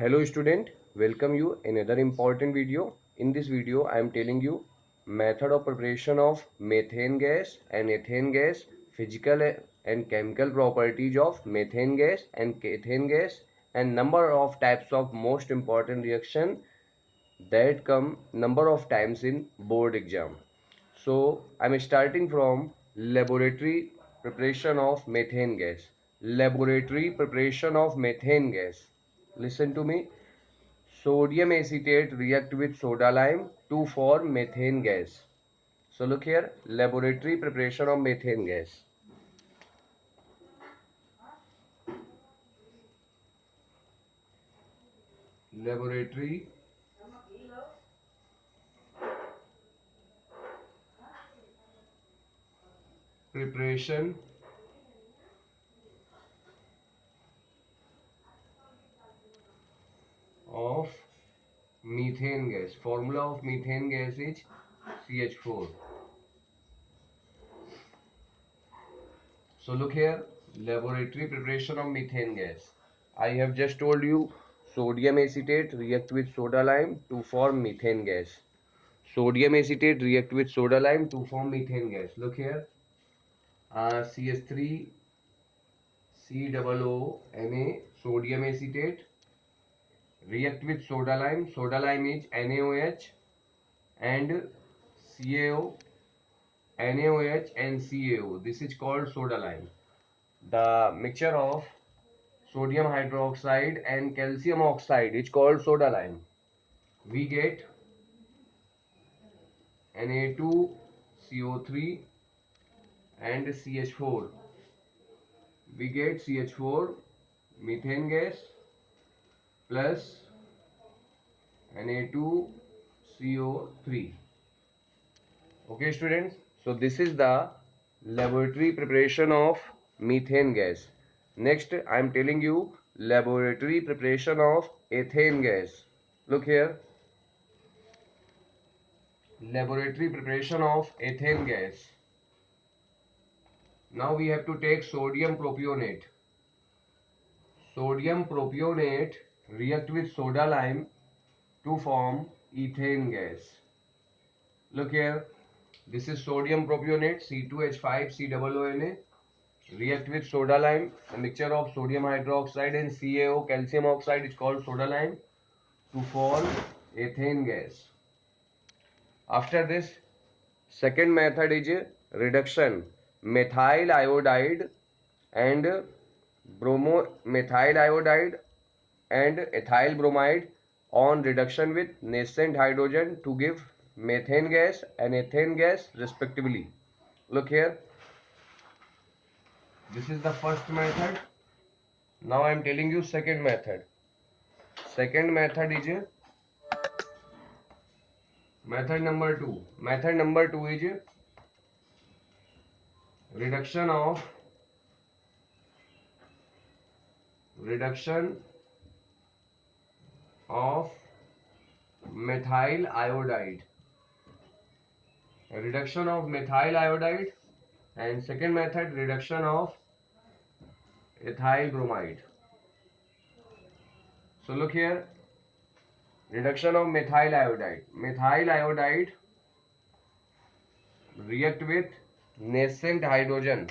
Hello student, welcome you in another important video. In this video, I am telling you method of preparation of methane gas and ethane gas, physical and chemical properties of methane gas and ethane gas, and number of types of most important reaction that come number of times in board exam. So I'm starting from laboratory preparation of methane gas. Laboratory preparation of methane gas. Listen to me. Sodium acetate react with soda lime to form methane gas. So look here, laboratory preparation of methane gas. Laboratory preparation of methane gas. Formula of methane gas is CH4. So look here, laboratory preparation of methane gas. I have just told you sodium acetate react with soda lime to form methane gas. Sodium acetate react with soda lime to form methane gas. Look here, CH3 COO Na, sodium acetate react with soda lime. Soda lime is NaOH and CaO, NaOH and CaO. This is called soda lime. The mixture of sodium hydroxide and calcium oxide is called soda lime. We get Na2CO3 and CH4. We get CH4 methane gas plus Na2CO3. Okay students, so this is the laboratory preparation of methane gas. Next I am telling you laboratory preparation of ethane gas. Look here, laboratory preparation of ethane gas. Now we have to take sodium propionate. Sodium propionate react with soda lime to form ethane gas. Look here, this is sodium propionate C2H5COONA react with soda lime. A mixture of sodium hydroxide and CaO, calcium oxide, is called soda lime to form ethane gas. After this, second method is reduction. Methyl iodide and methyl iodide and ethyl bromide on reduction with nascent hydrogen to give methane gas and ethane gas respectively. Look here, this is the first method. Now I am telling you second method. Second method is method number 2. Method number 2 is reduction of reduction of methyl iodide. Reduction of methyl iodide, and second method reduction of ethyl bromide. So look here, reduction of methyl iodide. Methyl iodide react with nascent hydrogen.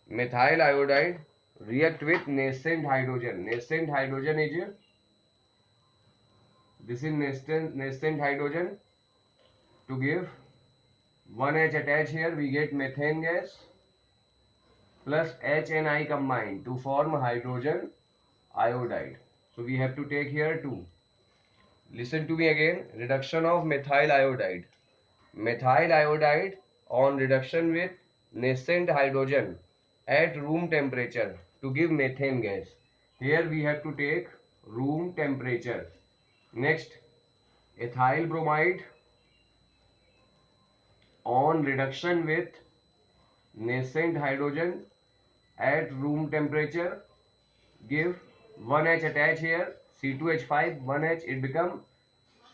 Methyl iodide react with nascent hydrogen. Nascent hydrogen is this is nascent hydrogen to give 1H attach here. We get methane gas plus H and I combined to form hydrogen iodide. So we have to take here 2. Listen to me again. Reduction of methyl iodide. Methyl iodide on reduction with nascent hydrogen at room temperature to give methane gas. Here we have to take room temperature. Next, ethyl bromide on reduction with nascent hydrogen at room temperature give 1H attach here, C2H5 1H, it become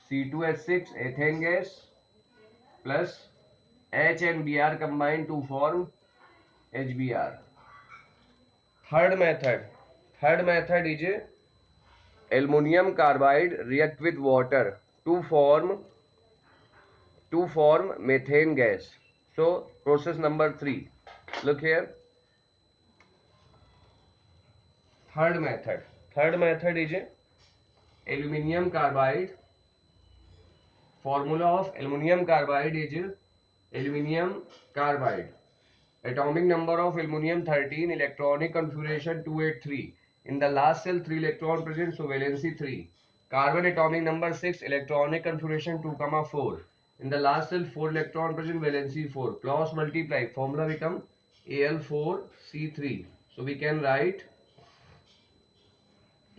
C2H6 ethane gas plus H and Br combined to form HBr. Third method is aluminum carbide react with water to form methane gas. So process number 3. Look here. Third method is aluminum carbide. Formula of aluminum carbide is aluminum carbide. Atomic number of aluminum 13, electronic configuration 283. In the last cell 3 electron present, so valency 3. Carbon atomic number 6, electronic configuration 2, 4. In the last cell 4 electron present, valency 4. Cross multiply, formula become Al4C3. So we can write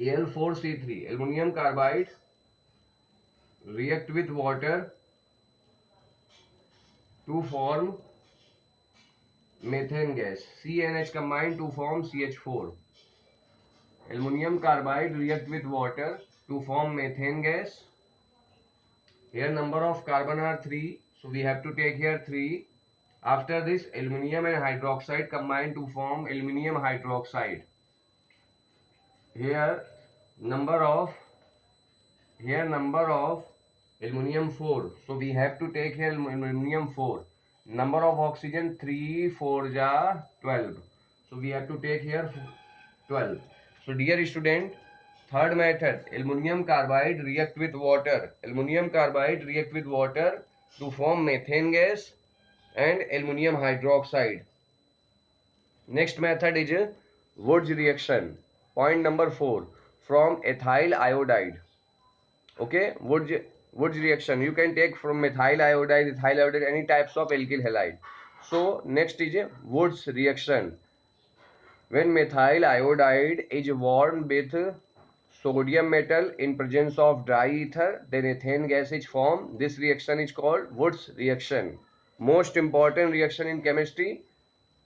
Al4C3. Aluminum carbide react with water to form methane gas. CNH combined to form CH4. Aluminum carbide react with water to form methane gas. Here number of carbon are 3, so we have to take here 3. After this, aluminum and hydroxide combine to form aluminum hydroxide. Here number of aluminum 4, so we have to take here aluminum 4. Number of oxygen 3 4 ja 12, so we have to take here 12. So dear student, third method, aluminum carbide react with water. Aluminum carbide react with water to form methane gas and aluminum hydroxide. Next method is Wurtz reaction. Point number 4, from ethyl iodide. Okay, Wurtz reaction you can take from methyl iodide, ethyl iodide, any types of alkyl halide. So next is a Wurtz reaction. When methyl iodide is warmed with sodium metal in presence of dry ether, then ethane gas is formed. This reaction is called Wurtz reaction. Most important reaction in chemistry.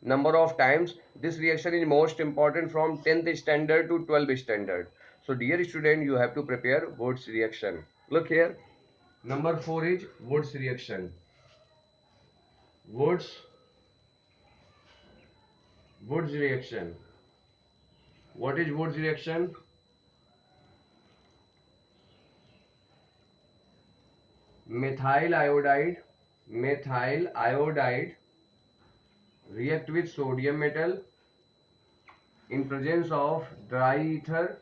Number of times this reaction is most important from 10th standard to 12th standard. So dear student, you have to prepare Wurtz reaction. Look here. Number 4 is Wurtz reaction. Wurtz reaction. What is Wurtz reaction? Methyl iodide react with sodium metal in presence of dry ether.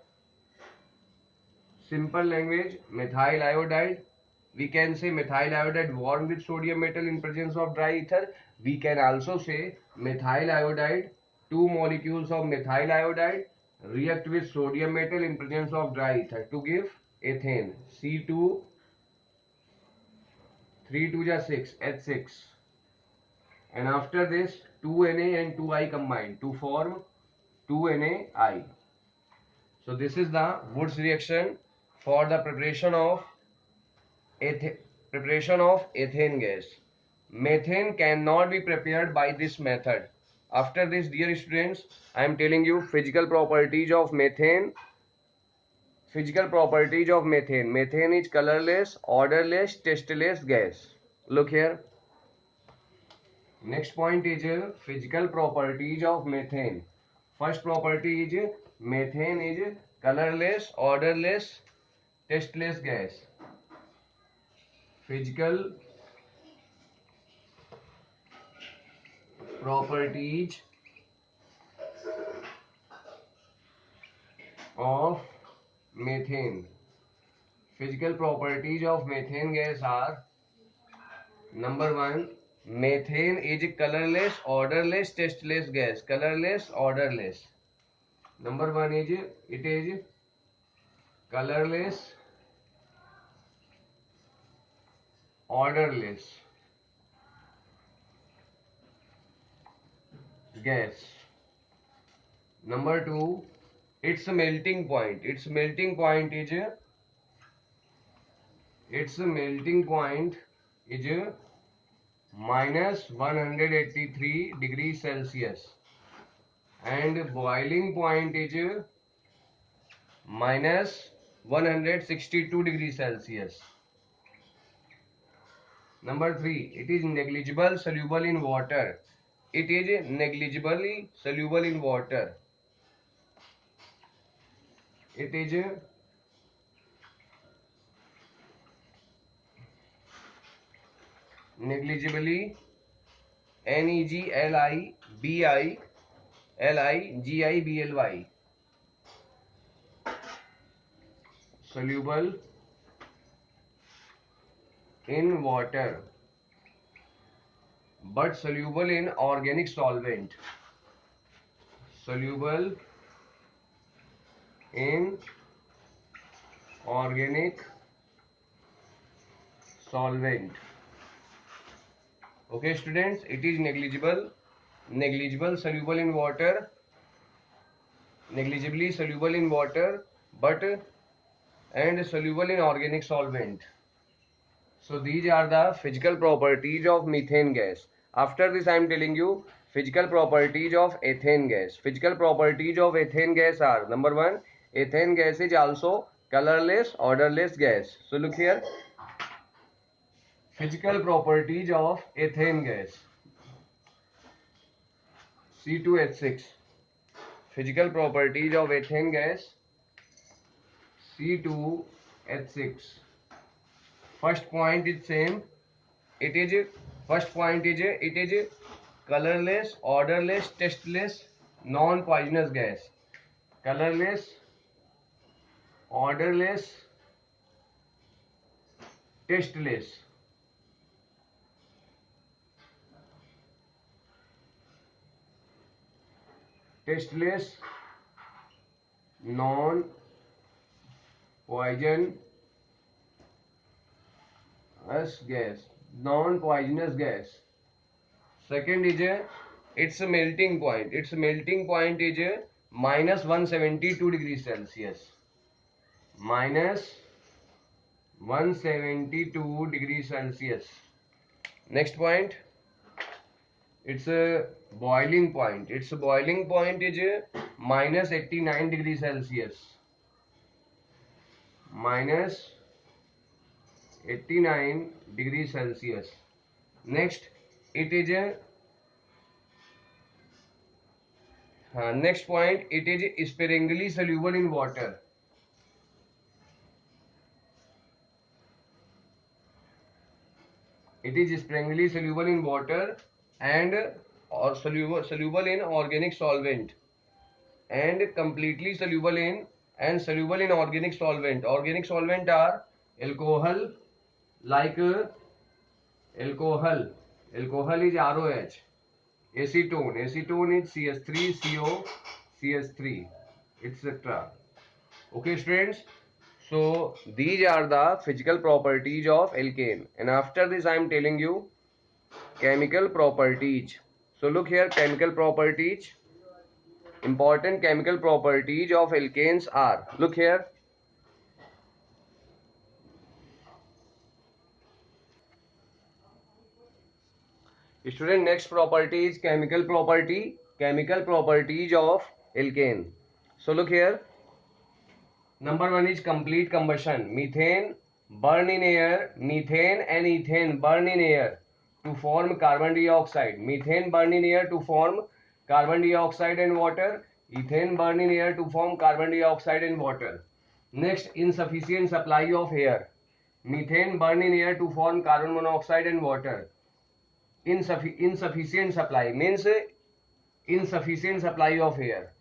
Simple language, methyl iodide, we can say methyl iodide warm with sodium metal in presence of dry ether. We can also say methyl iodide, 2 molecules of methyl iodide react with sodium metal in presence of dry ether to give ethane, C2, 3 2 ja 6, H6. And after this 2Na and 2I combine to form 2NaI. So this is the Wurtz reaction for the preparation of ethane gas. Methane cannot be prepared by this method. After this, dear students, I am telling you physical properties of methane. Methane is colorless, odorless, tasteless gas. Look here. Next point is physical properties of methane. First property is methane is colorless, odorless, tasteless gas. Physical properties of methane. Physical properties of methane gas are: number 1, methane is colorless, odorless, tasteless gas. Colorless, odorless. Number 1 is it is colorless, odorless gas. Number 2, its melting point. Its melting point is minus 183 degrees Celsius, and boiling point is minus 162 degrees Celsius. Number 3, it is negligible soluble in water. It is negligibly soluble in water. It is negligibly, negligibly, soluble in water but soluble in organic solvent, soluble in organic solvent. Okay students, it is negligible soluble in water, negligibly soluble in water but and soluble in organic solvent. So these are the physical properties of methane gas. After this I am telling you physical properties of ethane gas. Physical properties of ethane gas are: number 1, ethane gas is also colorless, odorless gas. So look here, physical properties of ethane gas, C2H6. Physical properties of ethane gas, C2H6. First point is same. It is first point is it is colorless, odorless, tasteless, non-poisonous gas. Colorless, odorless, tasteless. Tasteless, non-poisonous gas. Non-poisonous gas. Second is its melting point. Its melting point is minus 172 degrees Celsius. Minus 172 degrees Celsius. Next point, it's a boiling point. Its boiling point is minus 89 degrees Celsius. Minus 89 degrees Celsius. Next, it is a next point. It is sparingly soluble in water. It is sparingly soluble in water and or soluble in organic solvent, and completely soluble in and soluble in organic solvent. Organic solvent are alcohol, like alcohol. Alcohol is ROH. Acetone. Acetone is CS3CO, CS3, etc. Okay, students. So these are the physical properties of alkane. And after this, I am telling you chemical properties. So look here, chemical properties. Important chemical properties of alkanes are, look here, student, next property is chemical property. Chemical properties of alkane. So look here, number 1 is complete combustion. Methane burn in air. Methane and ethane burn in air to form carbon dioxide. Methane burn in air to form carbon dioxide and water. Ethane burn in air to form carbon dioxide and water. Next, insufficient supply of air. Methane burn in air to form carbon monoxide and water. Insufficient supply means insufficient supply of air.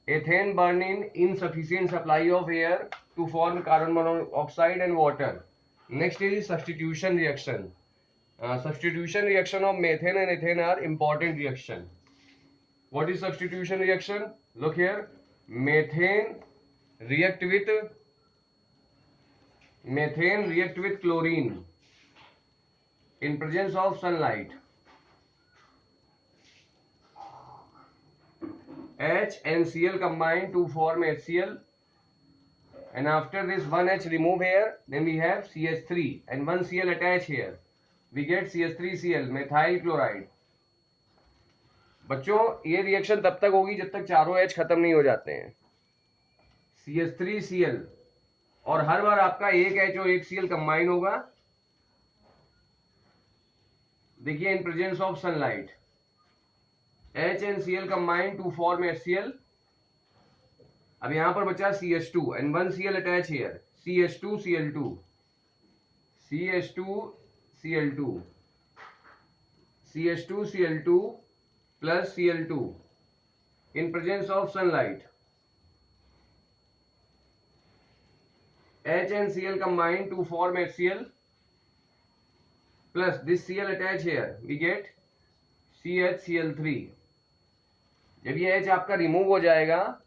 Ethane burn in insufficient supply of air to form carbon monoxide and water. Next is substitution reaction. Substitution reaction of methane and ethane are important reaction. What is substitution reaction? Look here. Methane react with chlorine in presence of sunlight. H and Cl combine to form HCl, and after this one H remove here, then we have CH3 and one Cl attach here, we get CH3Cl, methyl chloride. बच्चों ये reaction तब तक होगी जब तक चारों H खत्म नहीं हो जाते हैं. CH3Cl, और हर बार आपका एक H और एक Cl कंबाइन होगा. देखिए, इन presence of sunlight H and Cl combine to form HCl. अब यहां पर बचा CH2 and one Cl attach here, CH2Cl2, CH2Cl2. CH2Cl2 plus Cl2 in presence of sunlight. H and Cl combine to form HCl plus this Cl attached here, we get CHCl3. जब ये H आपका remove हो जाएगा,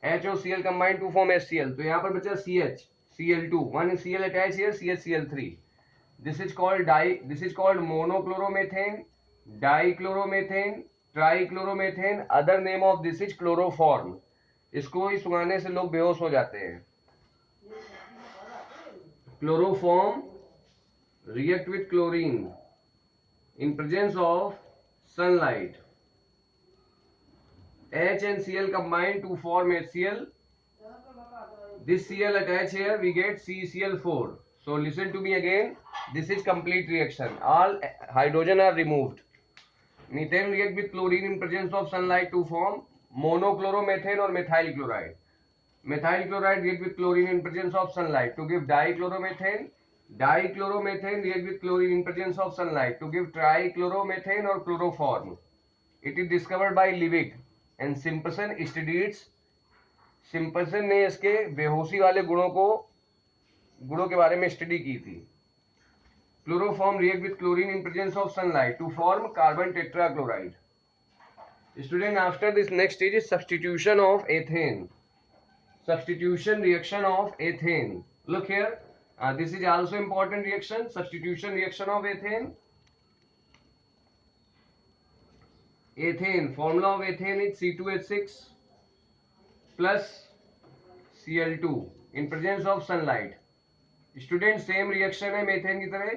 H और Cl combine to form HCl, तो यहाँ पर बचा CH, Cl2, one Cl attached here, CHCl3. This is called monochloromethane, dichloromethane, trichloromethane. Other name of this is chloroform. इसको ही सुनाने से लोग बेहोश हो जाते हैं. Chloroform react with chlorine in presence of sunlight. H and Cl combine to form HCl. This Cl attached here, we get CCl4. So listen to me again. This is complete reaction. All hydrogen are removed. Methane react with chlorine in presence of sunlight to form monochloromethane or methyl chloride. Methyl chloride react with chlorine in presence of sunlight to give dichloromethane. Dichloromethane react with chlorine in presence of sunlight to give trichloromethane or chloroform. It is discovered by Liebig and Simpson studied. Simpson ने इसके बेहोशी वाले गुणों के बारे में study की थी. Chloroform react with chlorine in presence of sunlight to form carbon tetrachloride. Student, after this next stage is substitution of ethane. Substitution reaction of ethane. Look here, this is also important reaction, substitution reaction of ethane. Ethane, formula of ethane is C2H6 plus Cl2 in presence of sunlight. Student, same reaction है methane की तरह.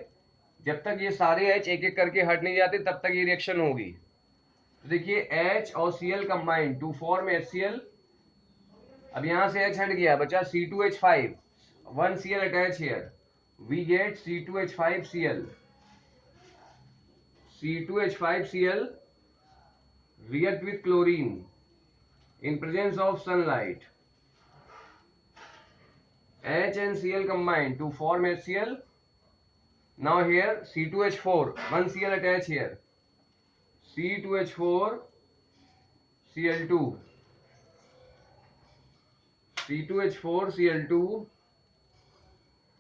जब तक ये सारे H एक एक करके हट नहीं जाते तब तक ये रिएक्शन होगी. तो देखिए H और Cl combine to form HCl. अब यहां से H हट गया, बचा C2H5. One Cl attached here, we get C2H5Cl. C2H5Cl react with chlorine in presence of sunlight. H and Cl combine to form HCl. Now here C2H4, one Cl attached here, C2H4Cl2. C2H4Cl2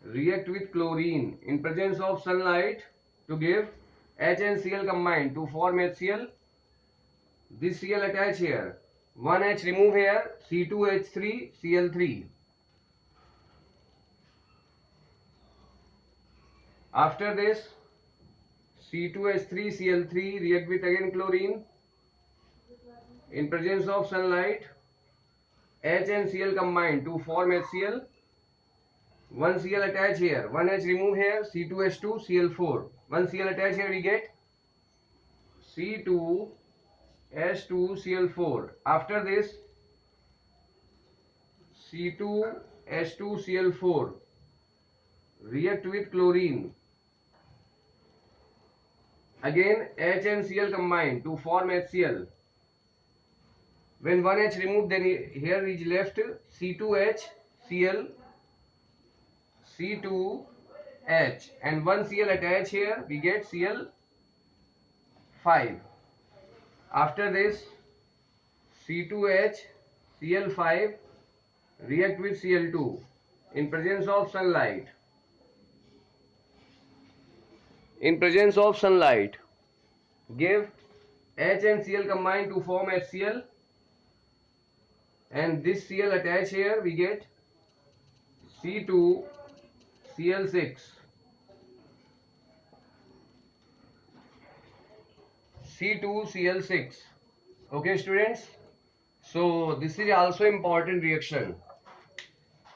react with chlorine in presence of sunlight to give H and Cl combine to form HCl. This Cl attached here, one H remove here, C2H3Cl3. After this, C2H3Cl3 react with again chlorine in presence of sunlight. H and Cl combine to form HCl. One Cl attached here, one H remove here, C2H2Cl4. One Cl attached here, we get C2H2Cl4. After this, C2H2Cl4 react with chlorine. Again H and Cl combine to form HCl. When one H removed, then here is left C2HCl, C2H, and one Cl attached here, we get Cl5. After this, C2HCl5 react with Cl2 in presence of sunlight. In presence of sunlight, give H and Cl combine to form HCl, and this Cl attached here, we get C2Cl6. C2Cl6. Okay, students. So this is also important reaction.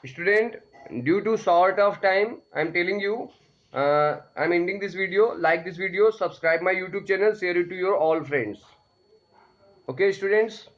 Student, due to short of time, I am telling you, I am ending this video. Like this video, subscribe my YouTube channel, share it to your all friends. Okay, students.